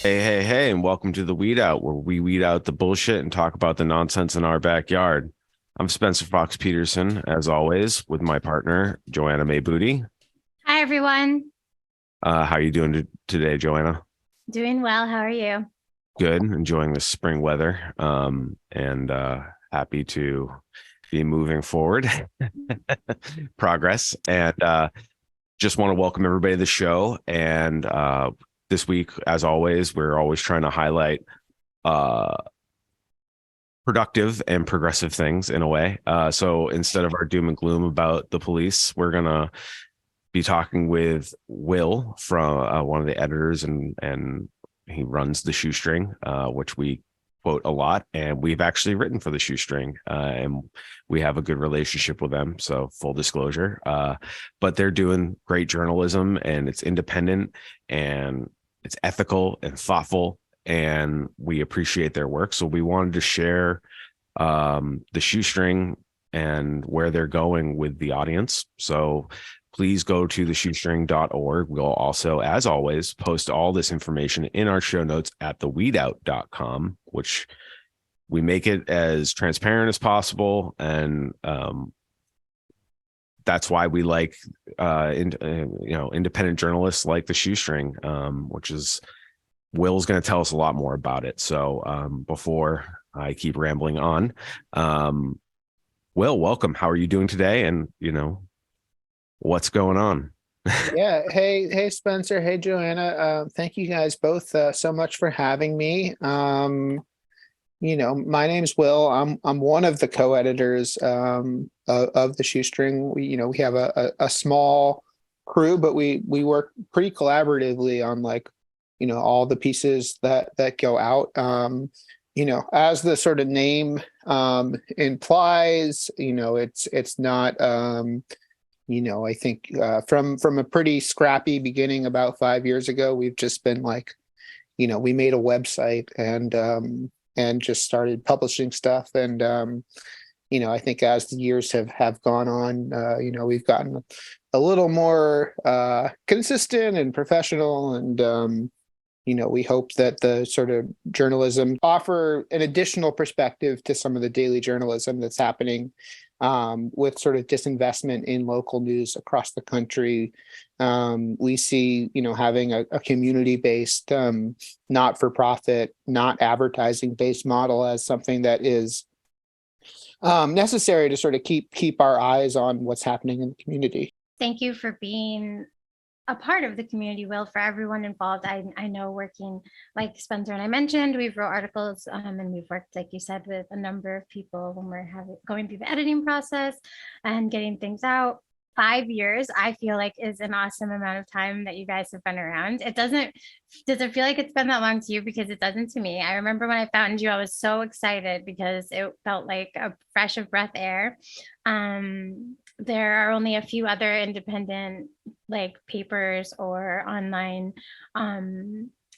Hey, and welcome to the Weed Out, where we weed out the bullshit and talk about the nonsense in our backyard. I'm Spencer Fox Peterson, as always, with my partner, Joanna May Booty. Hi, everyone. How are you doing today, Joanna? Doing well. How are you? Good, enjoying the spring weather, and happy to be moving forward, progress, and just want to welcome everybody to the show. And this week, as always, we're always trying to highlight uh, productive and progressive things in a way. So instead of our doom and gloom about the police, we're gonna be talking with Will from one of the editors, and he runs the Shoestring, which we quote a lot, and we've actually written for the Shoestring, and we have a good relationship with them. So full disclosure, but they're doing great journalism, and it's independent, and it's ethical and thoughtful, and we appreciate their work. So we wanted to share the Shoestring and where they're going with the audience. So please go to theshoestring.org. We'll also, as always, post all this information in our show notes at theweedout.com, which we make it as transparent as possible. And that's why we like independent journalists like the Shoestring, which is Will's going to tell us a lot more about it. So before I keep rambling on, Will, welcome. How are you doing today? And what's going on? Yeah. Hey, Spencer. Hey, Joanna. Thank you guys both so much for having me. My name's Will. I'm one of the co-editors of the Shoestring. We have a small crew, but we work pretty collaboratively on all the pieces that go out. As the sort of name implies, it's not. I think from a pretty scrappy beginning about 5 years ago, we've just been we made a website and just started publishing stuff. And I think as the years have gone on, we've gotten a little more consistent and professional. And we hope that the sort of journalism offer an additional perspective to some of the daily journalism that's happening with sort of disinvestment in local news across the country. We see, having a community-based, not-for-profit, not advertising-based model as something that is necessary to sort of keep our eyes on what's happening in the community. Thank you for being a part of the community, Will, for everyone involved. I know working like Spencer and I mentioned, we've wrote articles and we've worked, like you said, with a number of people when we're going through the editing process and getting things out. 5 years, I feel like, is an awesome amount of time that you guys have been around. Does it feel like it's been that long to you? Because it doesn't to me. I remember when I found you, I was so excited because it felt like a fresh of breath air. There are only a few other independent papers or online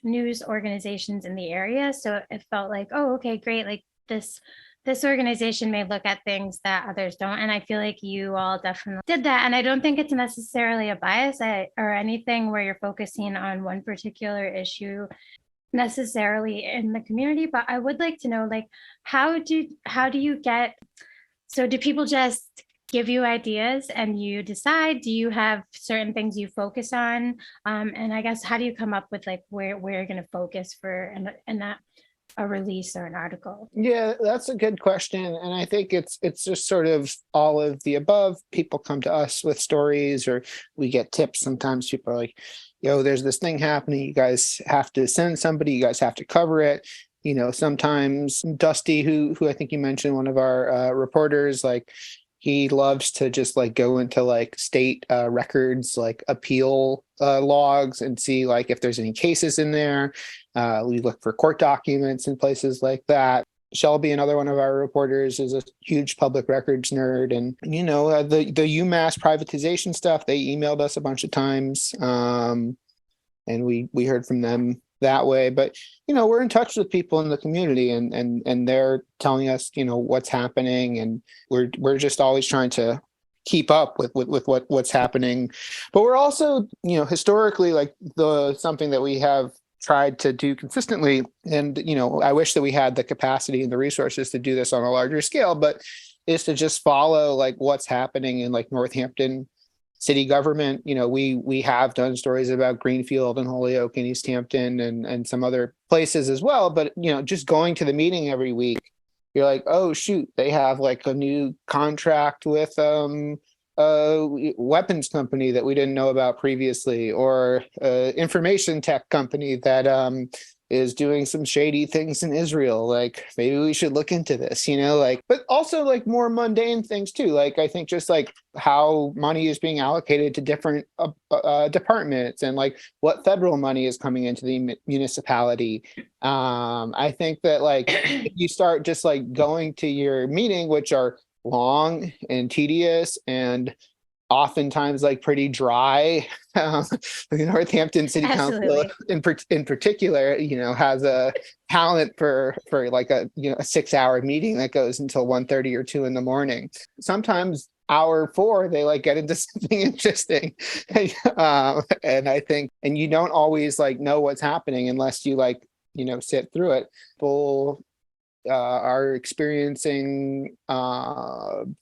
news organizations in the area. So it felt like, oh, okay, great. Like this organization may look at things that others don't. And I feel like you all definitely did that. And I don't think it's necessarily a bias or anything where you're focusing on one particular issue necessarily in the community. But I would like to know, how do you get, so do people just give you ideas and you decide? Do you have certain things you focus on? And I guess, how do you come up with where you're going to focus for and that a release or an article? Yeah, that's a good question. And I think it's just sort of all of the above. People come to us with stories, or we get tips. Sometimes people are like, there's this thing happening. You guys have to send somebody, you guys have to cover it. Sometimes Dusty, who I think you mentioned, one of our reporters, he loves to just go into state records, appeal logs, and see if there's any cases in there. We look for court documents in places like that. Shelby, another one of our reporters, is a huge public records nerd. And, the UMass privatization stuff, they emailed us a bunch of times. And we heard from them that way. But, we're in touch with people in the community, and they're telling us, what's happening. And we're just always trying to keep up with what's happening. But we're also, historically, something that we have tried to do consistently. And, I wish that we had the capacity and the resources to do this on a larger scale, but is to just follow like what's happening in like Northampton city government. We have done stories about Greenfield and Holyoke and East Hampton and some other places as well. But, just going to the meeting every week, you're like, oh, shoot, they have like a new contract with a weapons company that we didn't know about previously, or information tech company that is doing some shady things in Israel. Like, maybe we should look into this, but also like more mundane things too. Like, I think just like how money is being allocated to different departments, and like what federal money is coming into the municipality. I think that like if you start just like going to your meeting, which are long and tedious and oftentimes like pretty dry. The Northampton City Council in particular, has a talent for like a 6-hour meeting that goes until 1:30 or 2 in the morning. Sometimes hour 4 they like get into something interesting. And I think, and you don't always like know what's happening unless you like sit through it. People are experiencing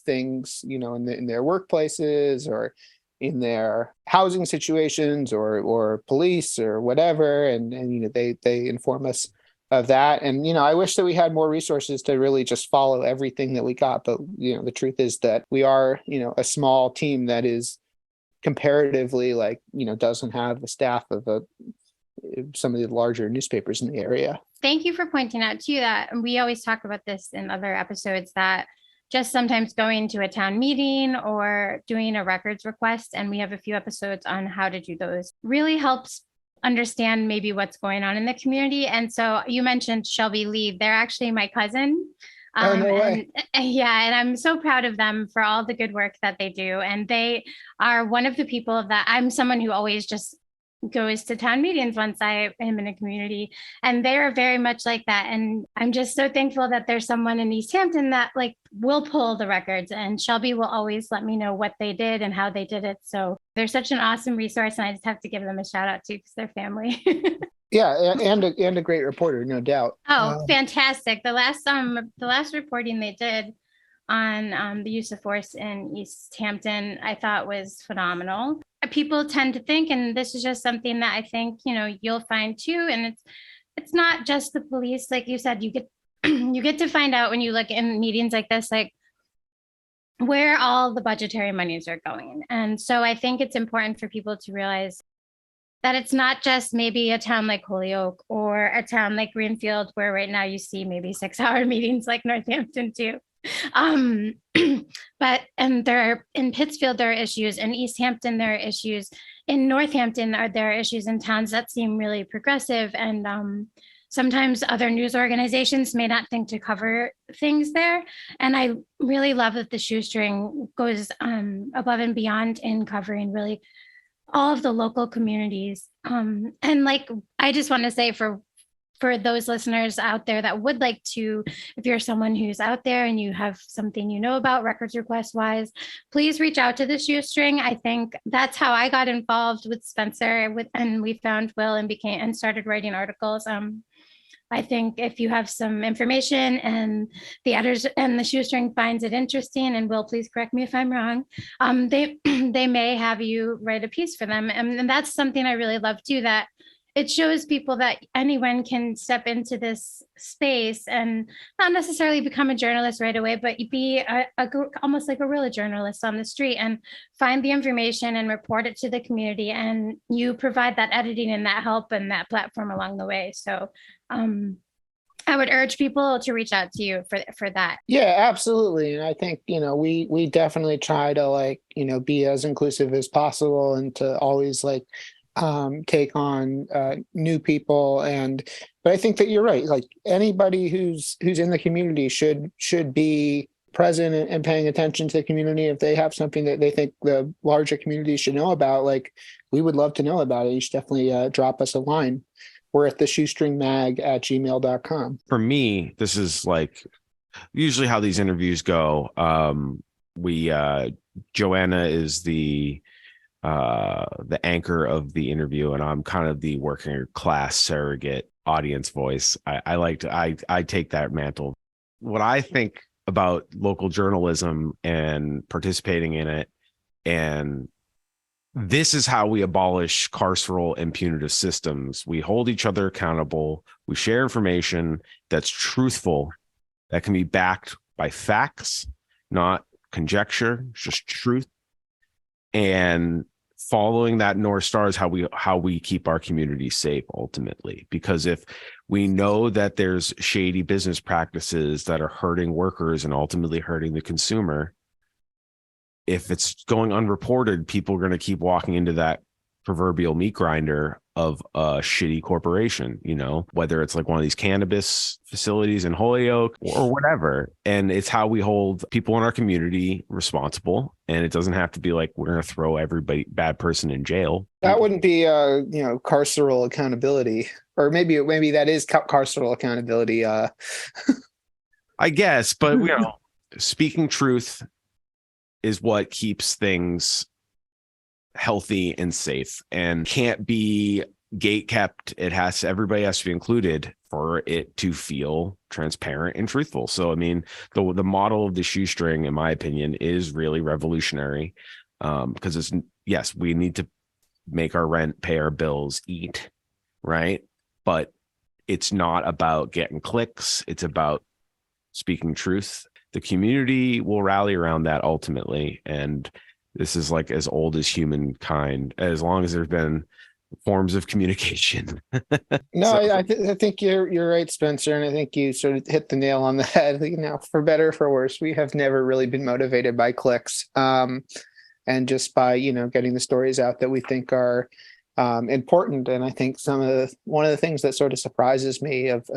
things, in their workplaces or in their housing situations or police or whatever, and they inform us of that. And I wish that we had more resources to really just follow everything that we got. But the truth is that we are a small team that is comparatively like doesn't have the staff of some of the larger newspapers in the area. Thank you for pointing out too that we always talk about this in other episodes, that just sometimes going to a town meeting or doing a records request, and we have a few episodes on how to do those, really helps understand maybe what's going on in the community. And so you mentioned Shelby Lee. They're actually my cousin. Oh, no way. And I'm so proud of them for all the good work that they do. And they are one of the people that I'm someone who always just goes to town meetings once I am in a community, and they are very much like that. And I'm just so thankful that there's someone in East Hampton that like will pull the records, and Shelby will always let me know what they did and how they did it. So they're such an awesome resource, and I just have to give them a shout out too, because they're family. Yeah, and a great reporter, no doubt. Oh, fantastic. The last reporting they did on the use of force in East Hampton, I thought was phenomenal. People tend to think, and this is just something that I think, you'll find too, and it's not just the police. Like you said, you get you get to find out when you look in meetings like this, like where all the budgetary monies are going. And so I think it's important for people to realize that it's not just maybe a town like Holyoke or a town like Greenfield, where right now you see maybe 6-hour meetings like Northampton too. But there in Pittsfield there are issues, in East Hampton there are issues, in Northampton there are issues, in towns that seem really progressive, and sometimes other news organizations may not think to cover things there. And I really love that the Shoestring goes above and beyond in covering really all of the local communities. And like, I just want to say for those listeners out there that would like to, if you're someone who's out there and you have something about records request wise, please reach out to the Shoestring. I think that's how I got involved with Spencer, and we found Will and started writing articles. I think if you have some information and the editors and the Shoestring finds it interesting, and Will, please correct me if I'm wrong, they may have you write a piece for them. And that's something I really love too, that it shows people that anyone can step into this space and not necessarily become a journalist right away, but be almost like a real journalist on the street and find the information and report it to the community. And you provide that editing and that help and that platform along the way. So I would urge people to reach out to you for that. Yeah, absolutely. And I think, we definitely try to be as inclusive as possible, and to always take on new people. But I think that you're right. Like, anybody who's in the community should be present and paying attention to the community. If they have something that they think the larger community should know about, we would love to know about it. You should definitely drop us a line. We're at theshoestringmag@gmail.com. For me, this is usually how these interviews go. Joanna is the the anchor of the interview, and I'm kind of the working class surrogate audience voice. I take that mantle. What I think about local journalism and participating in it, and this is how we abolish carceral and punitive systems. We hold each other accountable. We share information that's truthful, that can be backed by facts, not conjecture, just truth. And following that North Star is how we keep our community safe ultimately. Because if we know that there's shady business practices that are hurting workers and ultimately hurting the consumer, if it's going unreported, people are going to keep walking into that proverbial meat grinder of a shitty corporation, whether it's like one of these cannabis facilities in Holyoke or whatever. And it's how we hold people in our community responsible. And it doesn't have to be like we're going to throw everybody bad person in jail. That wouldn't be carceral accountability, or maybe that is carceral accountability. I guess, but speaking truth is what keeps things healthy and safe, and can't be gate kept. Everybody has to be included for it to feel transparent and truthful. So, I mean, the model of the shoestring, in my opinion, is really revolutionary, because yes, we need to make our rent, pay our bills, eat, right? But it's not about getting clicks. It's about speaking truth. The community will rally around that ultimately. And this is like as old as humankind, as long as there's been forms of communication. No, I think you're right, Spencer. And I think you sort of hit the nail on the head. For better or for worse, we have never really been motivated by clicks. And just by, getting the stories out that we think are important. And I think one of the things that sort of surprises me of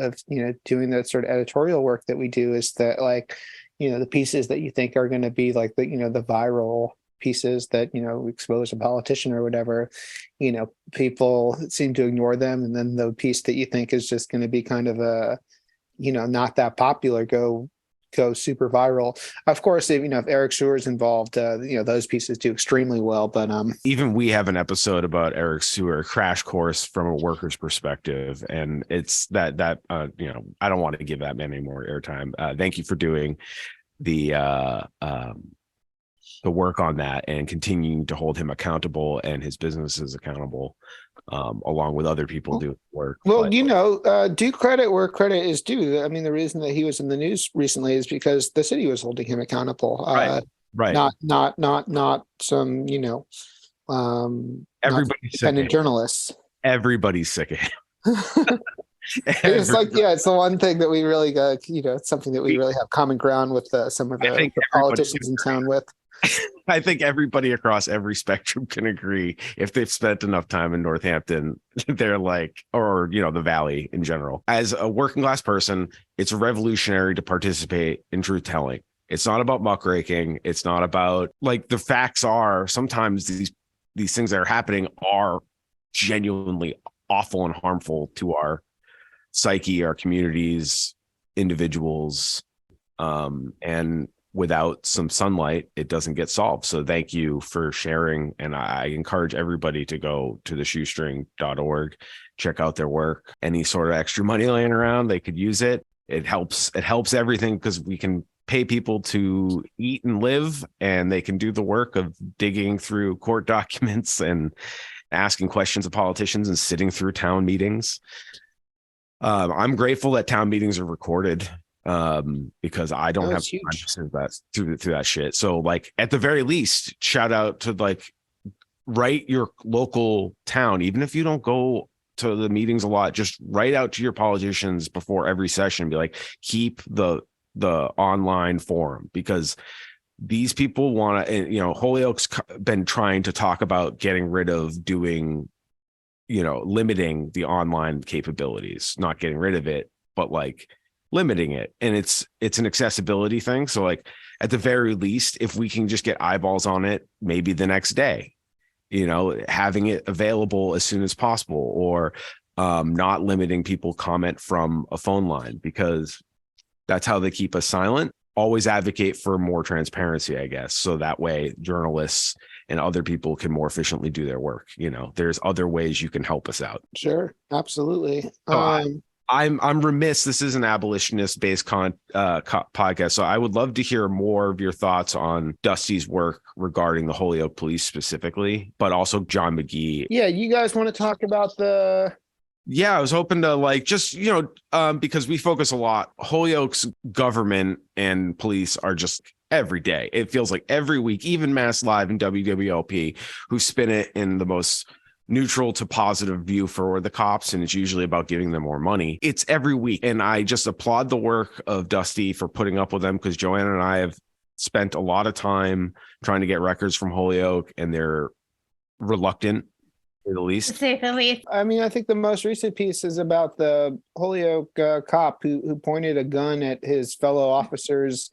doing the sort of editorial work that we do is that, like, the pieces that you think are going to be like the viral pieces that expose a politician or whatever, people seem to ignore them, and then the piece that you think is just going to be kind of a not that popular go super viral. Of course, if Eric Sewer's involved, those pieces do extremely well. But even we have an episode about Eric Sewer, crash course from a worker's perspective, and it's that I don't want to give that man any more airtime. Thank you for doing the work on that and continuing to hold him accountable and his businesses accountable, along with other people doing work. Well, do credit where credit is due. I mean, the reason that he was in the news recently is because the city was holding him accountable. Right. Not some, everybody's independent journalists. Everybody's sick of him. It's like, it's the one thing that we really got, it's something that we really have common ground with some of the politicians in town with. I think everybody across every spectrum can agree, if they've spent enough time in Northampton, they're like, or the Valley in general. As a working class person, it's revolutionary to participate in truth telling. It's not about muckraking. It's not about, like, the facts are sometimes these things that are happening are genuinely awful and harmful to our psyche, our communities, individuals, and without some sunlight, it doesn't get solved. So thank you for sharing. And I encourage everybody to go to the shoestring.org, check out their work. Any sort of extra money laying around, they could use it. It helps everything, because we can pay people to eat and live, and they can do the work of digging through court documents and asking questions of politicians and sitting through town meetings. I'm grateful that town meetings are recorded, because I don't have time to sit through that shit. So, like, at the very least, shout out to, like, write your local town, even if you don't go to the meetings a lot, just write out to your politicians before every session, be like, keep the online forum, because these people want to, Holyoke's been trying to talk about getting rid of doing, limiting the online capabilities, not getting rid of it, but like limiting it. And it's an accessibility thing. So, like, at the very least, if we can just get eyeballs on it, maybe the next day, having it available as soon as possible, or not limiting people comment from a phone line, because that's how they keep us silent. Always advocate for more transparency, I guess. So that way journalists and other people can more efficiently do their work. There's other ways you can help us out. Sure, absolutely. So I'm remiss. This is an abolitionist based podcast, so I would love to hear more of your thoughts on Dusty's work regarding the Holyoke Police specifically, but also John McGee. Yeah, you guys want to talk about the? Yeah, I was hoping to because we focus a lot. Holyoke's government and police are just every day. It feels like every week, even Mass Live and WWLP, who spin it in the most neutral to positive view for the cops, and it's usually about giving them more money. It's every week, and I just applaud the work of Dusty for putting up with them, because Joanna and I have spent a lot of time trying to get records from Holyoke, and they're reluctant, to say the least. To say the least. I mean, I think the most recent piece is about the Holyoke cop who pointed a gun at his fellow officer's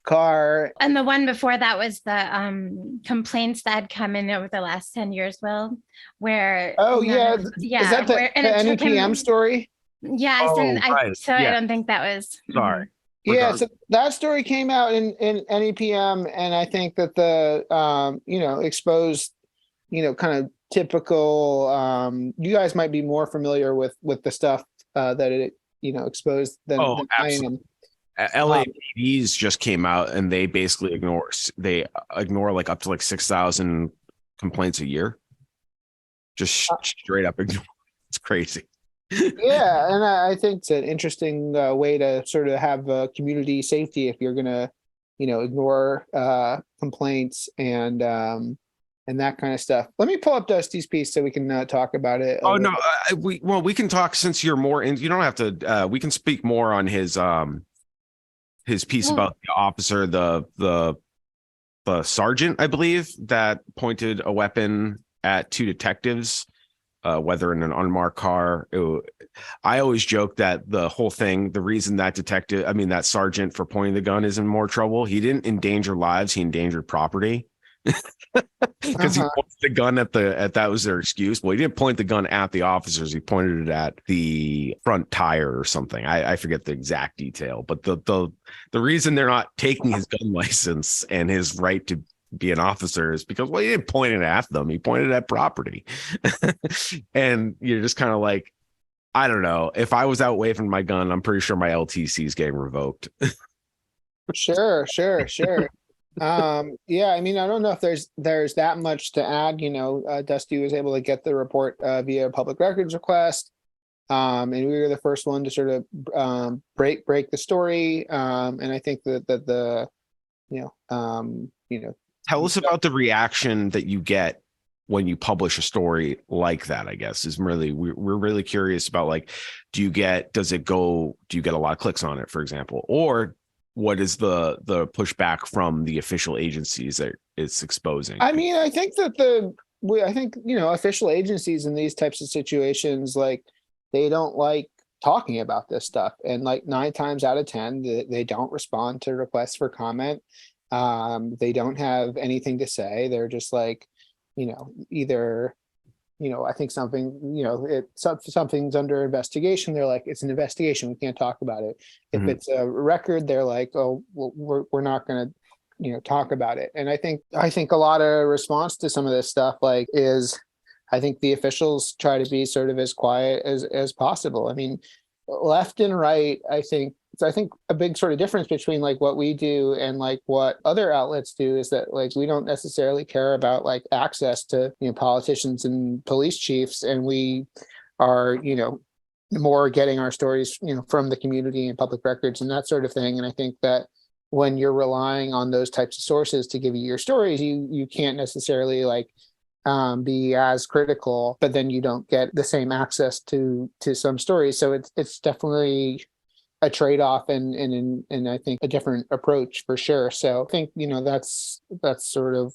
car. And the one before that was the complaints that had come in over the last 10 years, Will, where Is that the NEPM story? Yeah, I don't think that was sorry. Yeah, so that story came out in NEPM, and I think that the exposed kind of typical, you guys might be more familiar with the stuff that it exposed than I am. LAPDs just came out, and they basically ignore like up to like 6,000 complaints a year. Just straight up ignore. It's crazy. Yeah, and I think it's an interesting way to sort of have community safety if you're gonna, ignore complaints and that kind of stuff. Let me pull up Dusty's piece so we can talk about it. Oh no, we can talk since you're more in. You don't have to. We can speak more on his piece about the officer, the sergeant, I believe, that pointed a weapon at two detectives, whether in an unmarked car. I always joke that the whole thing, the reason that sergeant for pointing the gun is in more trouble, he didn't endanger lives, he endangered property. Because he pointed the gun at that was their excuse. Well, he didn't point the gun at the officers, he pointed it at the front tire or something. I forget the exact detail, but the reason they're not taking his gun license and his right to be an officer is because, well, he didn't point it at them, he pointed at property. And you're just kind of like, I don't know, if I was out waving my gun, I'm pretty sure my LTC is getting revoked. Sure. Yeah, I mean, I don't know if there's that much to add. Dusty was able to get the report via public records request, and we were the first one to sort of break the story. And I think that tell us about the reaction that you get when you publish a story like that. I guess is really we're really curious about, like, do you get a lot of clicks on it, for example, or what is the pushback from the official agencies that it's exposing? I mean, I think that official agencies in these types of situations, like, they don't like talking about this stuff, and like 9 times out of 10, they don't respond to requests for comment. They don't have anything to say. They're just like, either, I think something's under investigation. They're like, it's an investigation, we can't talk about it. If it's a record, they're like, oh, well, we're not going to, talk about it. And I think a lot of response to some of this stuff, like, is, I think the officials try to be sort of as quiet as possible. I mean, left and right, I think a big sort of difference between like what we do and like what other outlets do is that, like, we don't necessarily care about like access to politicians and police chiefs, and we are more getting our stories from the community and public records and that sort of thing. And I think that when you're relying on those types of sources to give you your stories, you can't necessarily like be as critical, but then you don't get the same access to some stories. So it's definitely a trade-off and I think a different approach for sure. So I think that's sort of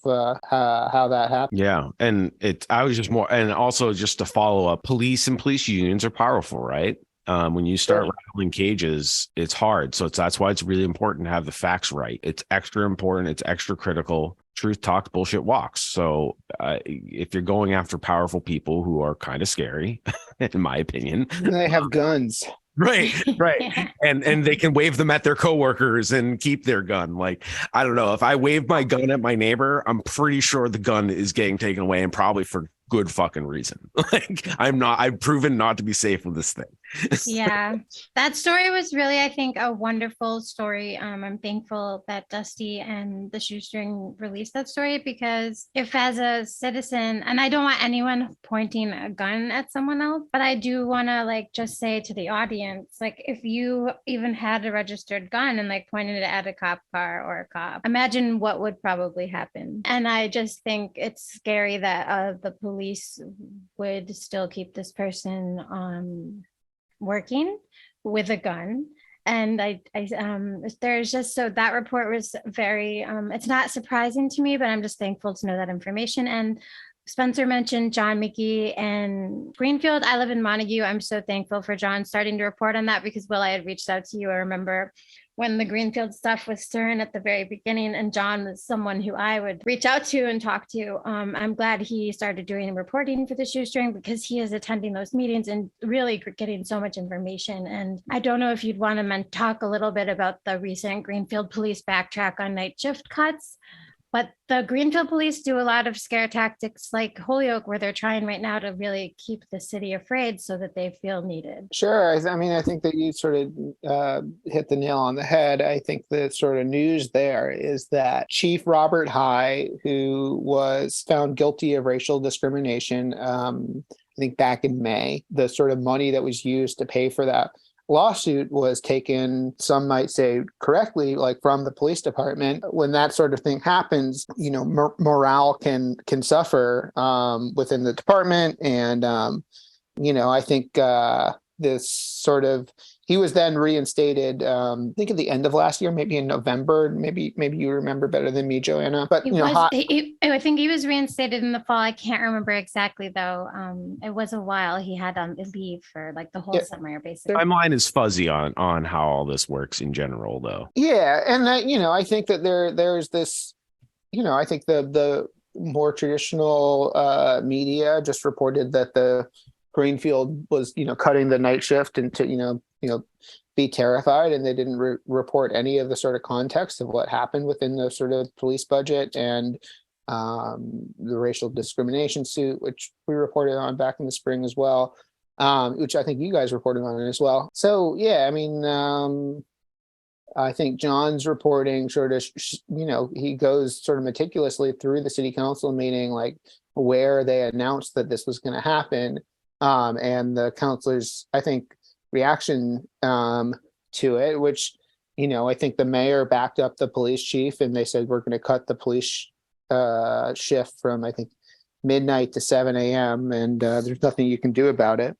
how that happened. Yeah, and I was just more, and also just to follow up, police and police unions are powerful, right? When you start rattling cages, it's hard. So that's why it's really important to have the facts right. It's extra important. It's extra critical. Truth talks, bullshit walks. So if you're going after powerful people who are kind of scary, in my opinion, and they have guns. Right, right. Yeah. And they can wave them at their coworkers and keep their gun. Like, I don't know. If I wave my gun at my neighbor, I'm pretty sure the gun is getting taken away, and probably for good fucking reason. Like, I've proven not to be safe with this thing. Yeah, that story was really, I think, a wonderful story. I'm thankful that Dusty and the Shoestring released that story, because if, as a citizen, and I don't want anyone pointing a gun at someone else, but I do want to like just say to the audience, like, if you even had a registered gun and like pointed it at a cop car or a cop, imagine what would probably happen. And I just think it's scary that the police would still keep this person working with a gun. And there's just, so that report was very, it's not surprising to me, but I'm just thankful to know that information. And Spencer mentioned John McGee and Greenfield. I live in Montague. I'm so thankful for John starting to report on that, because Will, I had reached out to you. I remember when the Greenfield stuff was stirring at the very beginning, and John was someone who I would reach out to and talk to. I'm glad he started doing reporting for the Shoestring, because he is attending those meetings and really getting so much information. And I don't know if you'd want to talk a little bit about the recent Greenfield police backtrack on night shift cuts. But the Greenfield police do a lot of scare tactics like Holyoke, where they're trying right now to really keep the city afraid so that they feel needed. Sure. I mean, I think that you sort of hit the nail on the head. I think the sort of news there is that Chief Robert High, who was found guilty of racial discrimination, I think back in May, the sort of money that was used to pay for that lawsuit was taken, some might say correctly, like from the police department. When that sort of thing happens, you know, morale can suffer within the department. And you know, I think this sort of, he was then reinstated, I think at the end of last year, maybe in November. Maybe you remember better than me, Joanna. But It you know, was, I think he was reinstated in the fall. I can't remember exactly though. It was a while. He had leave for like the whole Yeah. summer, basically. My mind is fuzzy on how all this works in general, though. Yeah, and you know, I think that there's this, you know, I think the more traditional media just reported that the Greenfield was, you know, cutting the night shift and to, you know, be terrified, and they didn't report any of the sort of context of what happened within the sort of police budget and the racial discrimination suit, which we reported on back in the spring as well, which I think you guys reported on as well. So yeah, I mean, I think John's reporting sort of, you know, he goes sort of meticulously through the city council meeting, like where they announced that this was going to happen. And the councilors, I think, reaction to it, which, you know, I think the mayor backed up the police chief, and they said, we're going to cut the police shift from, I think, midnight to 7 a.m. And there's nothing you can do about it.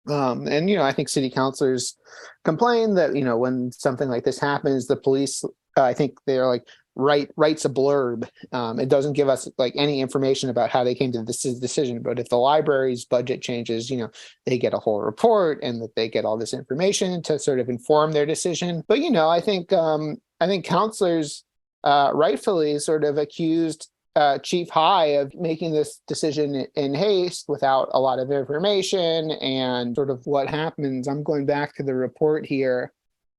And, you know, I think city councilors complain that, you know, when something like this happens, the police, I think they're like, writes a blurb. It doesn't give us like any information about how they came to this decision. But if the library's budget changes, you know, they get a whole report, and that they get all this information to sort of inform their decision. But, you know, I think councilors rightfully sort of accused Chief High of making this decision in haste without a lot of information and sort of what happens. I'm going back to the report here.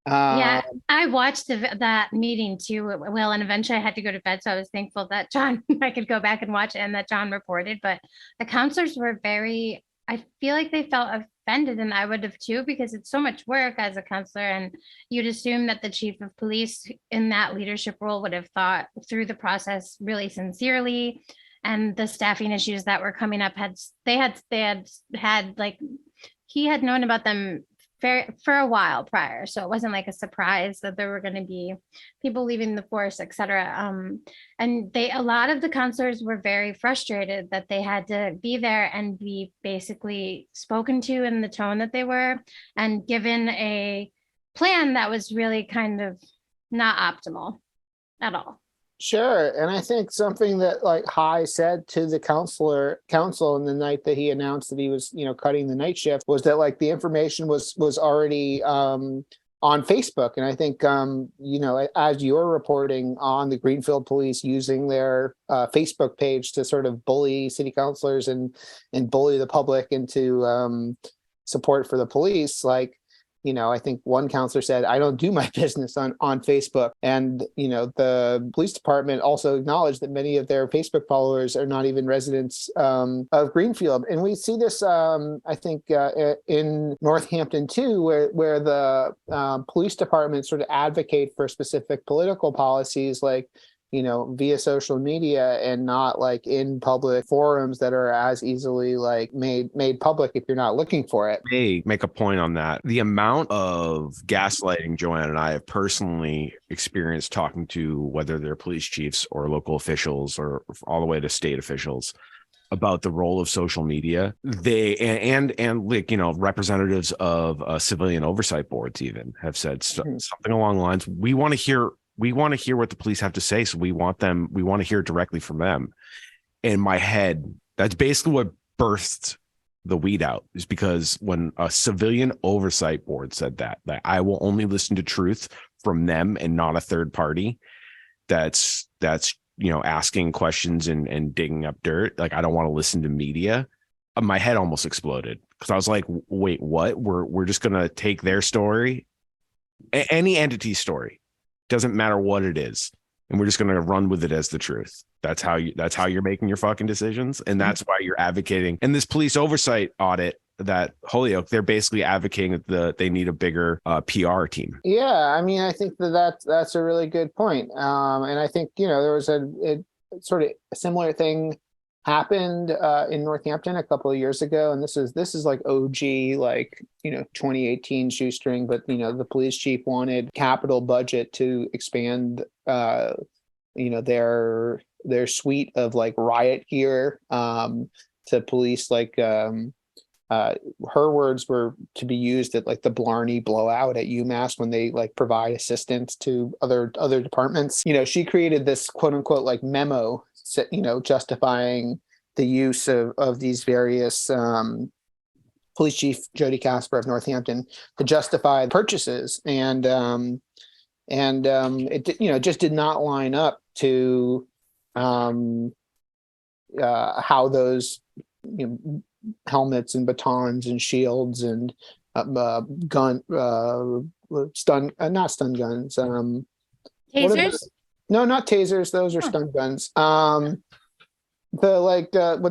Yeah, I watched that meeting too, Will, and eventually I had to go to bed. So I was thankful that John, I could go back and watch it, and that John reported. But the counselors were very, I feel like they felt offended, and I would have too, because it's so much work as a counselor. And you'd assume that the chief of police in that leadership role would have thought through the process really sincerely. And the staffing issues that were coming up had like, he had known about them for a while prior. So it wasn't like a surprise that there were going to be people leaving the force, et cetera. And a lot of the counselors were very frustrated that they had to be there and be basically spoken to in the tone that they were, and given a plan that was really kind of not optimal at all. Sure. And I think something that like High said to the council in the night that he announced that he was, you know, cutting the night shift, was that like the information was already on Facebook. And I think, you know, as you're reporting on the Greenfield police using their Facebook page to sort of bully city councilors and bully the public into support for the police, like, I think one counselor said, I don't do my business on Facebook. And, the police department also acknowledged that many of their Facebook followers are not even residents of Greenfield. And we see this, I think, in Northampton too, where the police department sort of advocate for specific political policies, like, via social media, and not like in public forums that are as easily like made public if you're not looking for it. Hey, make a point on that. The amount of gaslighting Joanna and I have personally experienced talking to, whether they're police chiefs or local officials or all the way to state officials, about the role of social media. They and like, representatives of civilian oversight boards even have said something along the lines, we want to hear what the police have to say. So we want to hear directly from them. In my head, that's basically what birthed the weed out, is because when a civilian oversight board said that I will only listen to truth from them and not a third party, that's asking questions and digging up dirt. Like, I don't want to listen to media. My head almost exploded, because I was like, wait, what? We're just going to take their story, any entity story, doesn't matter what it is, and we're just going to run with it as the truth. That's how you're making your fucking decisions. And that's why you're advocating. And this police oversight audit that Holyoke, they're basically advocating that they need a bigger PR team. Yeah, I mean, I think that's a really good point. And I think, there was a sort of a similar thing happened in Northampton a couple of years ago. And this is like OG, like, 2018 Shoestring, but, the police chief wanted capital budget to expand, their suite of like riot gear to police, like, her words were to be used at like the Blarney blowout at UMass when they like provide assistance to other departments. She created this quote unquote like memo, justifying the use of these various police chief Jody Casper of Northampton to justify purchases, and it just did not line up to how those helmets and batons and shields and not stun guns. Tasers? No, not tasers. Those are stun guns. When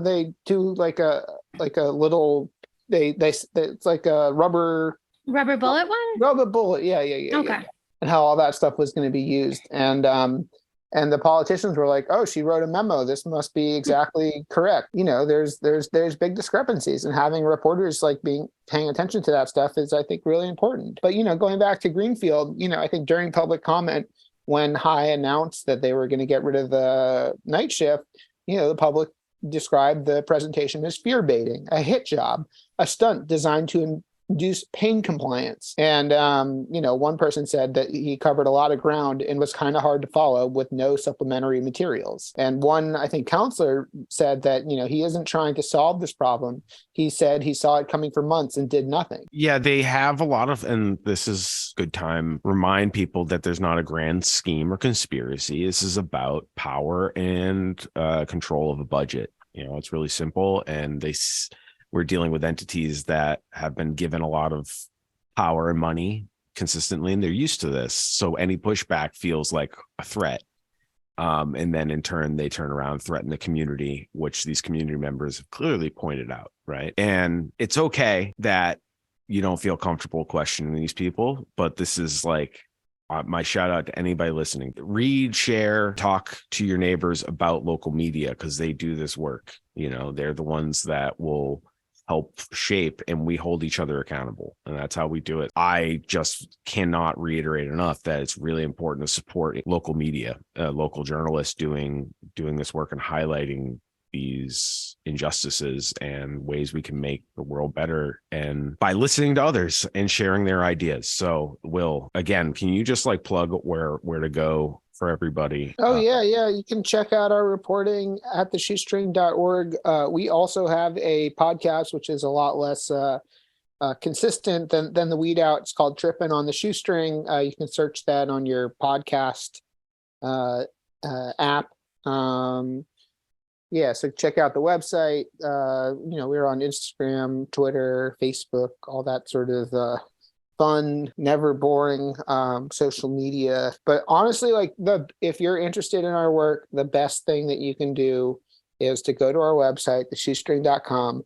they do like a little, it's like a rubber Bullet one? rubber bullet. Yeah. Okay. Yeah. And how all that stuff was going to be used. And the politicians were like, oh, she wrote a memo, this must be exactly correct. There's big discrepancies, and having reporters like paying attention to that stuff is, I think, really important. But, going back to Greenfield, I think during public comment, when High announced that they were going to get rid of the night shift, the public described the presentation as fear baiting, a hit job, a stunt designed to induce pain compliance. And, one person said that he covered a lot of ground and was kind of hard to follow with no supplementary materials. And one, I think, counselor said that, he isn't trying to solve this problem. He said he saw it coming for months and did nothing. Yeah, they have a lot of, and this is good time, remind people that there's not a grand scheme or conspiracy. This is about power and control of a budget. It's really simple. And we're dealing with entities that have been given a lot of power and money consistently, and they're used to this. So any pushback feels like a threat. And then in turn, they turn around and threaten the community, which these community members have clearly pointed out, right? And it's okay that you don't feel comfortable questioning these people, but this is like my shout out to anybody listening. Read, share, talk to your neighbors about local media, because they do this work. They're the ones that will help shape, and we hold each other accountable, and that's how we do it. I just cannot reiterate enough that it's really important to support local media, local journalists doing this work and highlighting these injustices and ways we can make the world better, and by listening to others and sharing their ideas. So, Will, again, can you just like plug where to go for everybody? Yeah. You can check out our reporting at theshoestring.org. We also have a podcast, which is a lot less consistent than the Weed Out. It's called Tripping on the Shoestring. You can search that on your podcast app. So check out the website. We're on Instagram, Twitter, Facebook, all that sort of fun, never boring social media. But honestly, like if you're interested in our work, the best thing that you can do is to go to our website, theshoestring.com,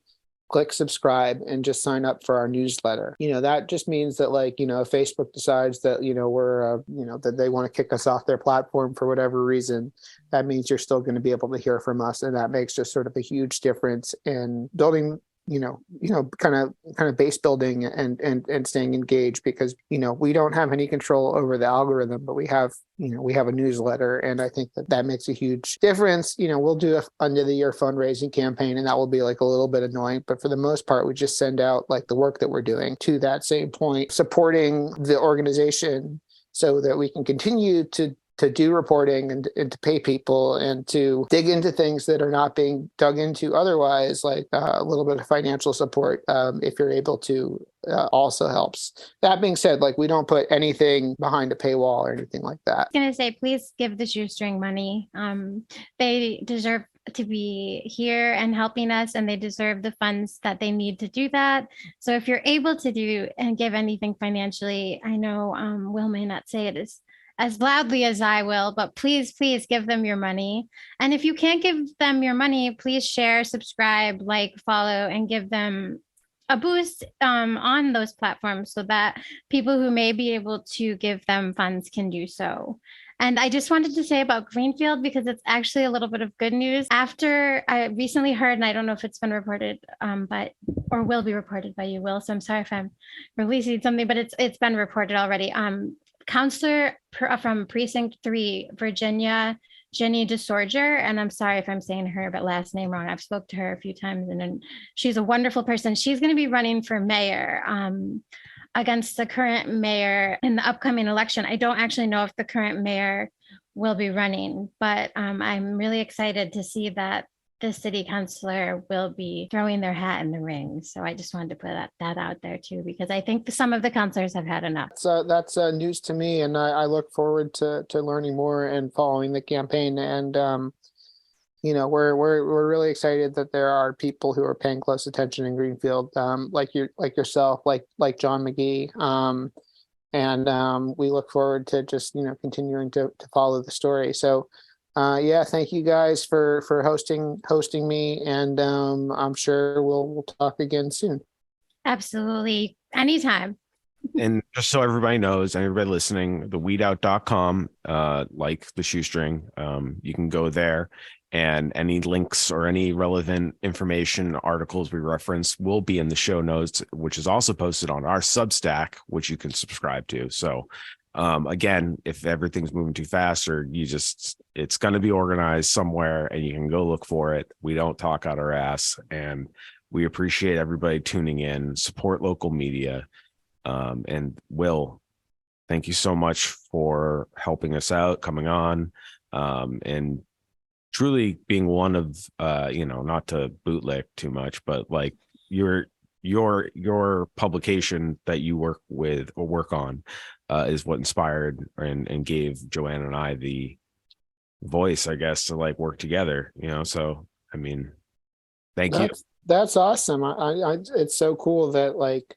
click subscribe, and just sign up for our newsletter. That just means that, like, if Facebook decides that, we're, that they want to kick us off their platform for whatever reason, that means you're still going to be able to hear from us. And that makes just sort of a huge difference in building kind of base building and staying engaged, because, we don't have any control over the algorithm, but we have a newsletter. And I think that makes a huge difference. We'll do a end of the year fundraising campaign, and that will be like a little bit annoying, but for the most part, we just send out like the work that we're doing to that same point, supporting the organization so that we can continue to do reporting and to pay people and to dig into things that are not being dug into otherwise, like a little bit of financial support, if you're able to, also helps. That being said, like, we don't put anything behind a paywall or anything like that. I was gonna say, please give the Shoestring money. They deserve to be here and helping us, and they deserve the funds that they need to do that. So if you're able to do and give anything financially, I know Will may not say it as loudly as I will, but please give them your money. And if you can't give them your money, please share, subscribe, like, follow, and give them a boost on those platforms so that people who may be able to give them funds can do so. And I just wanted to say about Greenfield, because it's actually a little bit of good news. After I recently heard, and I don't know if it's been reported, or will be reported by you, Will. So I'm sorry if I'm releasing something, but it's been reported already. Counselor from Precinct 3, Virginia, Jenny DeSorger, and I'm sorry if I'm saying her last name wrong. I've spoke to her a few times, and she's a wonderful person. She's going to be running for mayor against the current mayor in the upcoming election. I don't actually know if the current mayor will be running, but I'm really excited to see that the city councilor will be throwing their hat in the ring. So I just wanted to put that out there too, because I think some of the councilors have had enough. So that's news to me, and I look forward to learning more and following the campaign. And we're really excited that there are people who are paying close attention in Greenfield, like yourself, like John McGee. And we look forward to just continuing to follow the story. So thank you guys for hosting me, and I'm sure we'll talk again soon. Absolutely, anytime. And just so everybody knows, and everybody listening, theweedout.com, like the Shoestring, you can go there, and any links or any relevant information, articles we reference will be in the show notes, which is also posted on our Substack, which you can subscribe to. So again, if everything's moving too fast, or it's going to be organized somewhere and you can go look for it. We don't talk out our ass, and we appreciate everybody tuning in. Support local media. And Will, thank you so much for helping us out, coming on, and truly being one of, not to bootlick too much, but like your publication that you work on is what inspired and gave Joanna and I the voice, I guess, to like work together, so I mean, thank you. That's awesome. I it's so cool that, like,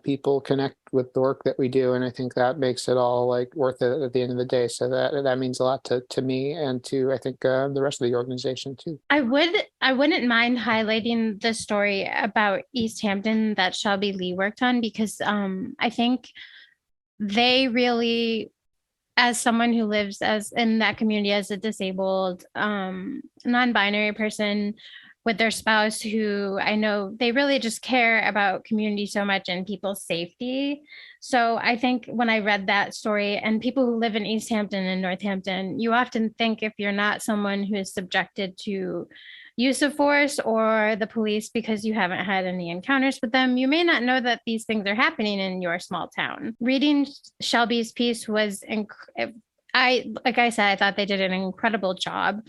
people connect with the work that we do, and I think that makes it all like worth it at the end of the day. So that means a lot to me, and to, I think, the rest of the organization too. I wouldn't mind highlighting the story about East Hampton that Shelby Lee worked on, because I think they really, as someone who lives in that community as a disabled non-binary person with their spouse, who I know they really just care about community so much and people's safety. So I think when I read that story, and people who live in East Hampton and Northampton, you often think, if you're not someone who is subjected to use of force or the police because you haven't had any encounters with them, you may not know that these things are happening in your small town. Reading Shelby's piece was, like I said, I thought they did an incredible job.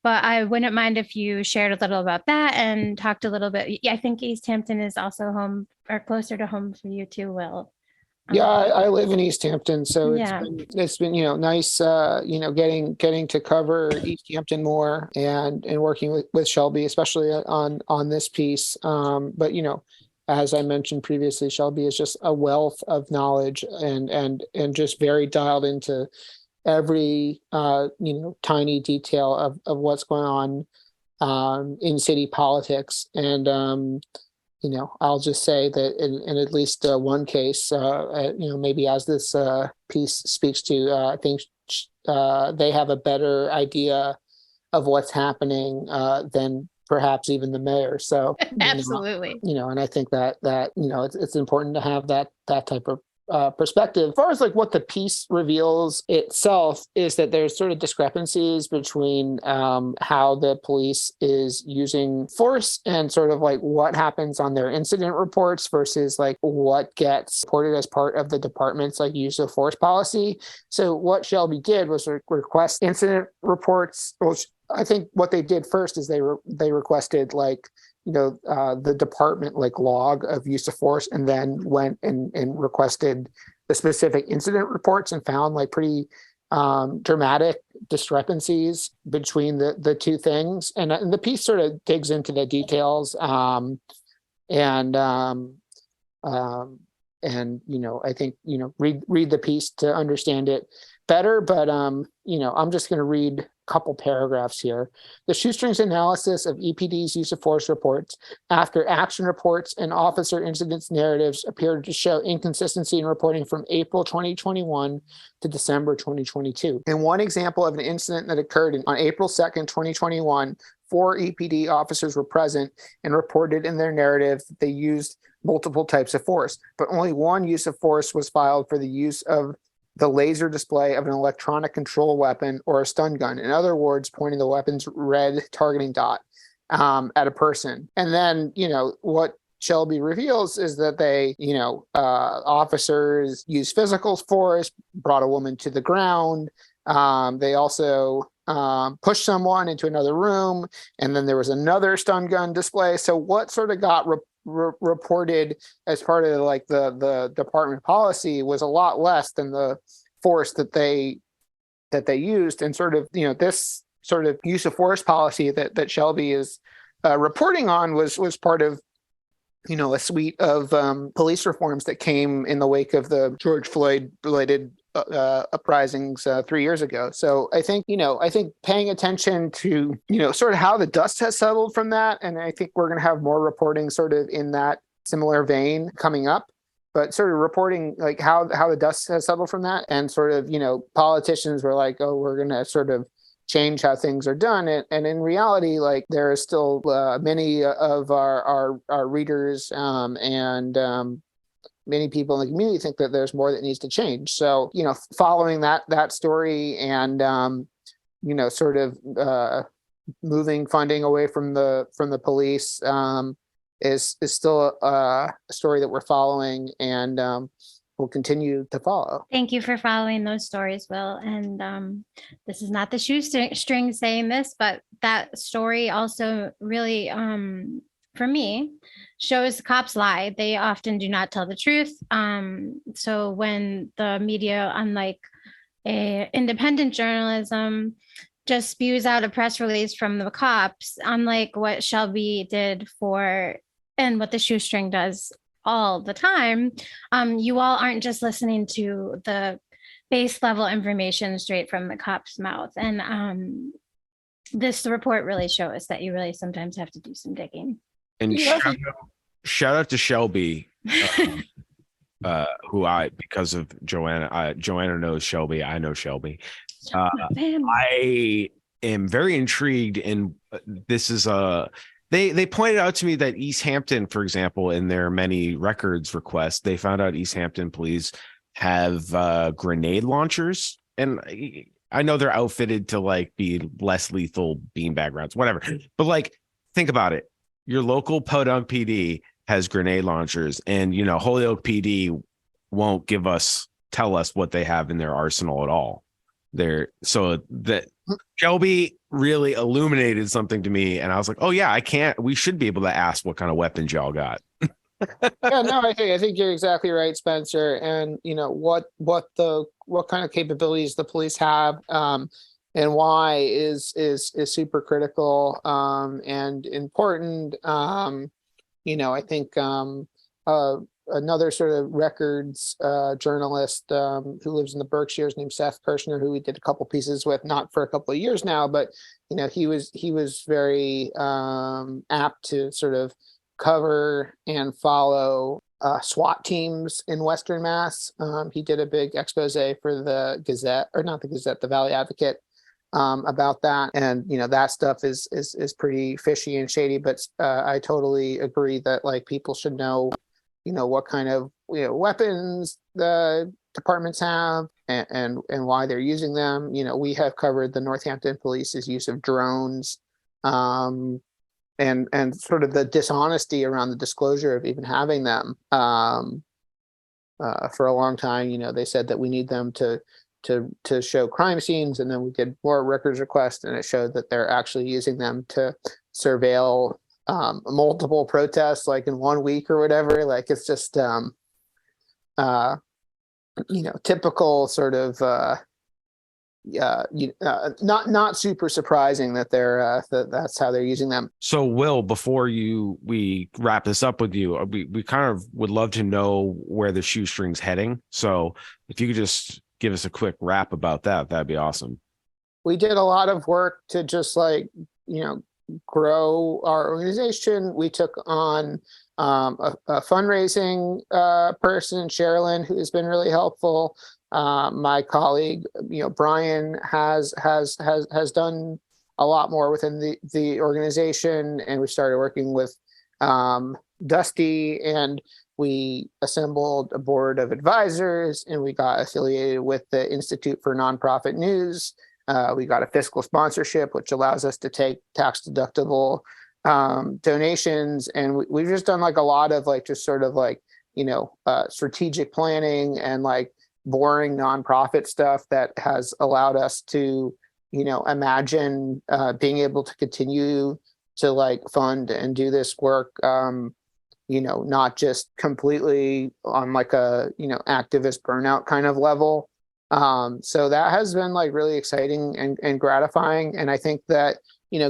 But I wouldn't mind if you shared a little about that and talked a little bit. Yeah, I think East Hampton is also home, or closer to home for you too, Will. Yeah, I live in East Hampton, so Yeah. it's been nice, getting to cover East Hampton more, and working with Shelby, especially on this piece. But as I mentioned previously, Shelby is just a wealth of knowledge and just very dialed into every tiny detail of what's going on in city politics. And I'll just say that in at least one case, maybe as this piece speaks to, I think they have a better idea of what's happening than perhaps even the mayor. So Absolutely. and I think that it's important to have that type of perspective. As far as like what the piece reveals itself is that there's sort of discrepancies between how the police is using force and sort of like what happens on their incident reports versus like what gets reported as part of the department's like use of force policy. So what Shelby did was request incident reports. Well, I think what they did first is they requested like the department like log of use of force, and then went and requested the specific incident reports and found like pretty dramatic discrepancies between the two things. And the piece sort of digs into the details. I think read the piece to understand it better. But I'm just going to read couple paragraphs here. The Shoestrings analysis of EPD's use of force reports after action reports and officer incidents narratives appeared to show inconsistency in reporting from April 2021 to December 2022. In one example of an incident that occurred on April 2nd, 2021, 4 EPD officers were present and reported in their narrative that they used multiple types of force, but only one use of force was filed for the use of the laser display of an electronic control weapon or a stun gun. In other words, pointing the weapon's red targeting dot at a person. And then, what Shelby reveals is that they, officers used physical force, brought a woman to the ground. They also pushed someone into another room, and then there was another stun gun display. So what sort of got reported as part of like the department policy was a lot less than the force that they used. And sort of this sort of use of force policy that Shelby is reporting on was part of a suite of police reforms that came in the wake of the George Floyd related uprisings 3 years ago. So I think paying attention to sort of how the dust has settled from that, and I think we're going to have more reporting sort of in that similar vein coming up, but sort of reporting like how the dust has settled from that, and sort of politicians were like, oh, we're going to sort of change how things are done, and in reality, like there are still many of our readers and many people in the community think that there's more that needs to change. So, following that story and, sort of moving funding away from the police is still a story that we're following and we'll continue to follow. Thank you for following those stories, Will. And this is not the shoestring saying this, but that story also really, for me, shows cops lie. They often do not tell the truth. So when the media, unlike independent journalism, just spews out a press release from the cops, unlike what Shelby did and what the Shoestring does all the time, you all aren't just listening to the base level information straight from the cop's mouth. And this report really shows that you really sometimes have to do some digging. And shout out to Shelby, who because of Joanna, Joanna knows Shelby. I know Shelby. I am very intrigued, and this is they pointed out to me that East Hampton, for example, in their many records requests, they found out East Hampton police have grenade launchers, and I know they're outfitted to like be less lethal beanbag rounds, whatever. But like, think about it. Your local Podunk PD has grenade launchers, and Holyoke PD won't tell us what they have in their arsenal at all. So that Shelby really illuminated something to me, and I was like, oh yeah, we should be able to ask what kind of weapons y'all got. Yeah, no, I think you're exactly right, Spencer. And what kind of capabilities the police have and why is super critical and important. I think another sort of records journalist who lives in the Berkshires named Seth Kirshner, who we did a couple pieces with, not for a couple of years now, but he was very apt to sort of cover and follow SWAT teams in Western Mass. He did a big expose for the Gazette, or not the Gazette, the Valley Advocate, about that. And, that stuff is pretty fishy and shady, but I totally agree that like people should know, what kind of, weapons the departments have and why they're using them. We have covered the Northampton Police's use of drones, and sort of the dishonesty around the disclosure of even having them. For a long time, they said that we need them to show crime scenes, and then we did more records requests, and it showed that they're actually using them to surveil multiple protests, like in 1 week or whatever. Like it's just typical sort of not super surprising that that's how they're using them. So Will, before we wrap this up with you, we kind of would love to know where the Shoestring's heading. So if you could just give us a quick wrap about that, that'd be awesome. We did a lot of work to just grow our organization. We took on a fundraising person, Sherilyn, who has been really helpful. My colleague, Brian has done a lot more within the organization, and we started working with Dusty, and we assembled a board of advisors, and we got affiliated with the Institute for Nonprofit News. We got a fiscal sponsorship, which allows us to take tax deductible donations, and we've just done a lot of just sort of strategic planning and boring nonprofit stuff that has allowed us to imagine being able to continue to fund and do this work, not just completely on a activist burnout kind of level. So that has been really exciting and gratifying, and I think that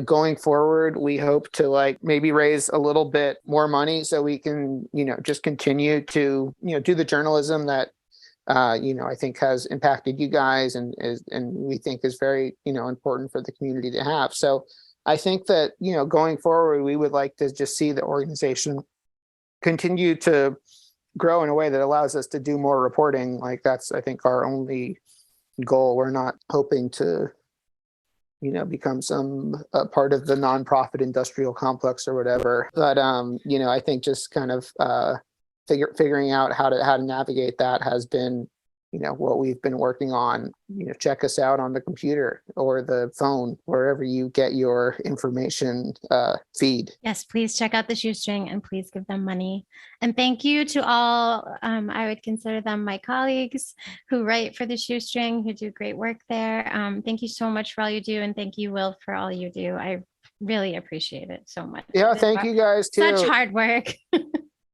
going forward, we hope to maybe raise a little bit more money so we can, just continue to, do the journalism that, I think has impacted you guys and we think is very, important for the community to have. So I think that, going forward, we would like to just see the organization continue to grow in a way that allows us to do more reporting. That's, I think, our only goal. We're not hoping to, become some part of the nonprofit industrial complex or whatever. But, I think just kind of figuring out how to navigate that has been, what we've been working on. Check us out on the computer or the phone, wherever you get your information feed. Yes, please check out the Shoestring and please give them money. And thank you to all, I would consider them my colleagues who write for the Shoestring, who do great work there. Thank you so much for all you do. And thank you, Will, for all you do. I really appreciate it so much. Yeah, thank you guys too. Such hard work.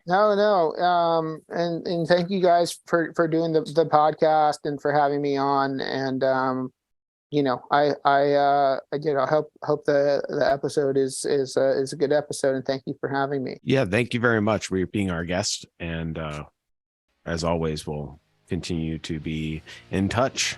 No. And thank you guys for doing the podcast and for having me on. And, I hope the episode is a good episode, and thank you for having me. Yeah. Thank you very much for being our guest. And as always, we'll continue to be in touch.